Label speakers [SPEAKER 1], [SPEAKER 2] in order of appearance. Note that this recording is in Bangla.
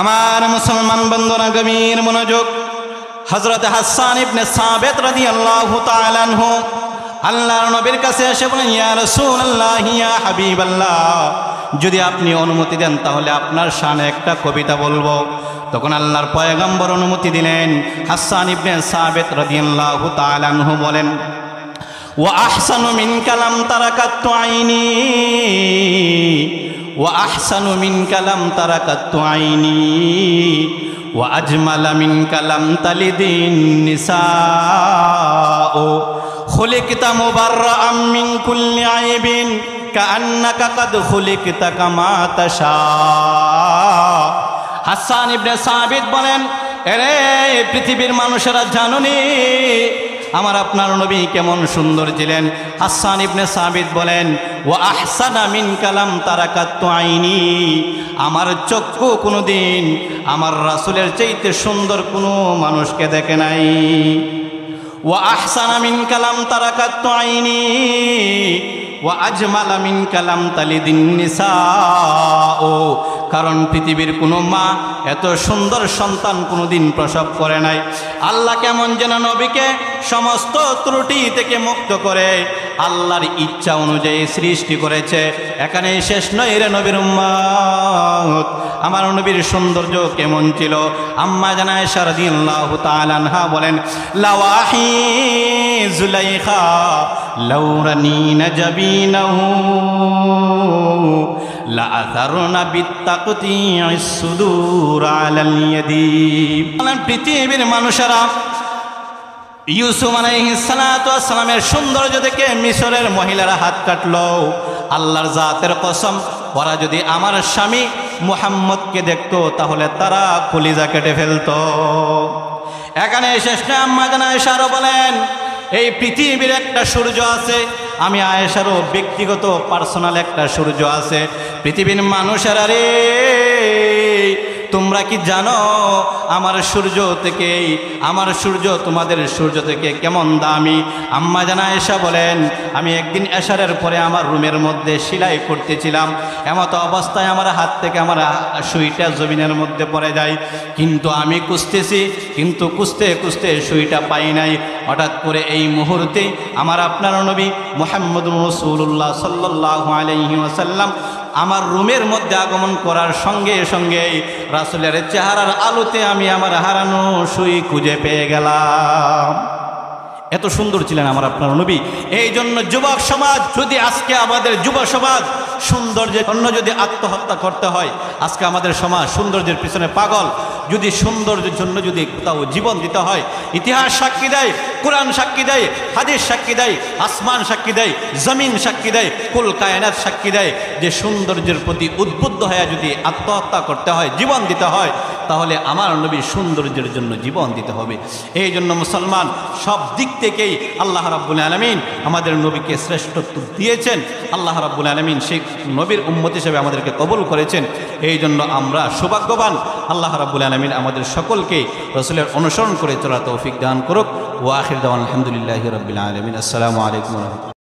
[SPEAKER 1] আমার মুসলমান বন্ধুরা গভীর মনোযোগ। হযরত হাসান ইবনে সাবিত রাদিয়াল্লাহু তাআলা আনহু আল্লাহর নবীর কাছে এসে বলেন, ইয়া রাসূলুল্লাহ, ইয়া হাবিবাল্লাহ, যদি আপনি অনুমতি দেন তাহলে আপনার শানে একটা কবিতা বলবো। তখন আল্লাহর পয়গম্বর অনুমতি দিলেন। হাসান ইবনে সাবিত রাদিয়াল্লাহু তাআলা আনহু বলেন, ওয়া আহসানু মিনকা লাম তারাকাতু আইনি, ওয়া আহসানু মিনকা লাম তারাকাতু আইনি, ওয়া আজমালা মিনকা লাম তালিদিন নিসাউ, খুলিকতা মুবাররাআম মিন কুল্লি আইবিন কাআন্নাকা কাদ খুলিকতা কামা তাশা। হাসান ইবনে সাবিত বলেন, এরে পৃথিবীর মানুষেরা জানুনি আমার আপনার নবী কেমন সুন্দর ছিলেন। হাসান ইবনে সাবিত বলেন, ওয়া আহসানা মিনকা লাম তারাকাতু আইনি, আমার চক্ষু কোনোদিন আমার রাসূলের চাইতে সুন্দর কোনো মানুষকে দেখে নাই। ওয়া আহসানা মিনকা লাম তারাকাতু আইনি, ওয়া আজমালা মিনকা লাম তালিদিন নিসাউ, কারণ পৃথিবীর কোনো মা এত সুন্দর সন্তান কোনোদিন প্রসব করে নাই। আল্লাহ কেমন যেন নবীকে সমস্ত ত্রুটি থেকে মুক্ত করে আল্লাহর ইচ্ছা অনুযায়ী সৃষ্টি করেছে। এখানেই শেষ নয় রে নবীর উম্মত, আমার নবীর সৌন্দর্য কেমন ছিল। আম্মা জান আয়েশা রাদিয়াল্লাহু তাআলা আনহা বলেন, লাওয়াহি জুলাইখা লাউরানিনা জাবিনাহু লাআথারনা বিত্তাকতিইস সুদূর আলাল ইয়াদি। পৃথিবীর মানুষেরা ইউসুফ আলাইহিস সালাতু ওয়াস সালামের সৌন্দর্য দেখে মিশরের মহিলারা হাত কাটলো। আল্লাহর জাতের কসম, ওরা যদি আমার স্বামী মুহাম্মদকে দেখতো তাহলে তারা কলিজা কেটে ফেলতো। এখানে শেষ না, আম্মা জান আয়েশা বলেন, এই পৃথিবীর একটা সূর্য আছে, আমি আয়েশারও ব্যক্তিগত পার্সোনাল একটা সূর্য আছে। পৃথিবীর মানুষেরা রে, তোমরা কি জানো আমার সূর্য থেকে, আমার সূর্য তোমাদের সূর্য থেকে কেমন দামি? আম্মা জান আয়েশা বলেন, আমি একদিন এশারের পরে আমার রুমের মধ্যে সেলাই করতেছিলাম, এমতো অবস্থায় আমার হাত থেকে আমার সুইটা জমিনের মধ্যে পড়ে যায়। কিন্তু আমি খুঁজতেছি, কিন্তু খুঁজতে খুঁজতে সুইটা পাই নাই। হঠাৎ করে এই মুহূর্তে আমার আপনার নবী মুহাম্মদুর রাসূলুল্লাহ সাল্লাল্লাহু আলাইহি ওয়াসাল্লাম আমার রুমের মধ্যে আগমন করার সঙ্গে সঙ্গে রাসূলের চেহারার আলোতে আমি আমার হারানো সুই খুঁজে পেয়ে গেলাম। এত সুন্দর ছিলেন আমার আপনার নবী। এই জন্য যুবক সমাজ, যদি আজকে আমাদের যুব সমাজ সৌন্দর্যের জন্য যদি আত্মহত্যা করতে হয়, আজকে আমাদের সমাজ সৌন্দর্যের পিছনে পাগল, যদি সৌন্দর্যের জন্য যদি কোথাও জীবন দিতে হয়, ইতিহাস সাক্ষী দেয়, কোরআন সাক্ষী দেয়, হাদিস সাক্ষী দেয়, আসমান সাক্ষী দেয়, জমিন সাক্ষী দেয়, কুল কায়নাত সাক্ষী দেয় যে সৌন্দর্যের প্রতি উদ্বুদ্ধ হয়ে যদি আত্মহত্যা করতে হয়, জীবন দিতে হয়, তাহলে আমার নবীর সৌন্দর্যের জন্য জীবন দিতে হবে। এই জন্য মুসলমান সব দিক থেকেই আল্লাহ রাব্বুল আলামিন আমাদের নবীকে শ্রেষ্ঠত্ব দিয়েছেন। আল্লাহ রাব্বুল আলামিন সেই নবীর উম্মত হিসেবে আমাদেরকে কবুল করেছেন। এই জন্য আমরা সৌভাগ্যবান। আল্লাহ রাব্বুল আলামিন আমাদের সকলকে রাসূলের অনুসরণ করে চলার তৌফিক দান করুক। ওয়া আখির দাওয়ানা আলহামদুলিল্লাহি রাব্বিল আলামিন। আসসালামু আলাইকুম ওয়া রাহমাতুল্লাহ।